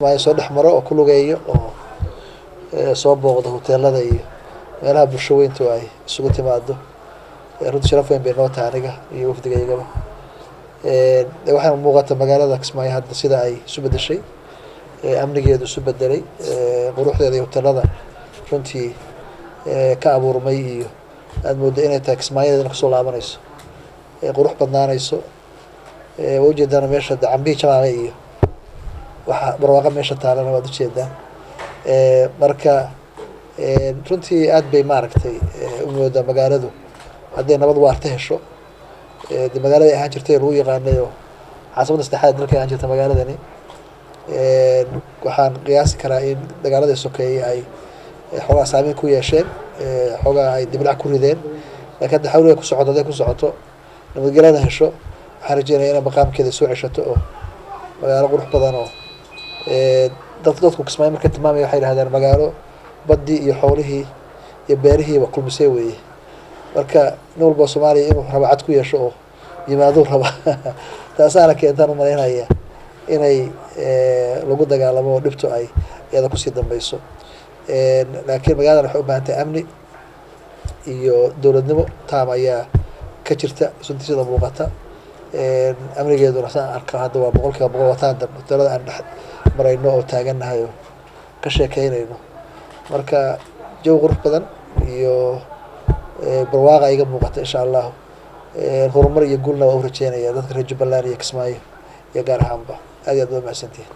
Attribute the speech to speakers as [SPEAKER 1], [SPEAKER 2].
[SPEAKER 1] waa soo dhaxmaro oo ku lugeeyo oo soo booqdo hoteelada iyo meelaha bulsho weyntu ay isugu timaado runtii sharaf weyn bay noo tahay aniga iyo wafdigaygaba waxaan muuqata magaalada Kismaayo hadda sida ay isu bedeshay amnigeedu isu bedelay quruxdeeda iyo hoteelada runtii ka abuurmay iyo aad moodo inay tahay Kismaayo ka soo laabanayso qurux badnaanayso ujeedana meesha cambi jamaacay iyo waxa barwaaqo meesha taalana waad u jeedaan marka runtii aad bay maaragtay u moodaa magaaladu hadday nabad waarta hesho magaalada ahaan jirtay lagu yaqaanayo caasimada saddexaad dalka ahaan jirta magaaladani waxaan qiyaasi karaa in dagaalada sokeeyay ay xogaa saameyn ku yeesheen xogaa ay diblac ku rideen laakiin hadda xawliga ku socoto haday ku socoto nabadgelyada hesho waxaan rajeynayaa inay maqaamkeeda soo ceshato oo magaalo qurux badan oo dadku Kismaayo markay tilmaamay waxay yiraahdaan magaalo badii iyo xoolihii iyo beerihiiba kulmisay weeye marka nin walba Soomaaliya inuu rabo cad ku yeesho oo yimaado raba taasana keentan u maleynaya inay lagu dagaalamo oo dhibto ay iyada ku sii dambayso laakiin magaalada waxay u baahan tahay amni iyo dowladnimo taam ayaa ka jirta sida muuqata amnigeeduna saan arka hadda waa boqolkiiba boqol wataan hoteelada aan dhex marayno oo taaganahay oo ka sheekeynayno marka jawi qurux badan iyo barwaaqa iga muuqata insha Allah horumar iyo guulna waa u rajeynayaa dadka reer Jubbaland iyo Kismaayo iyo gaar ahaanba aad iyo aad u mahadsantihiin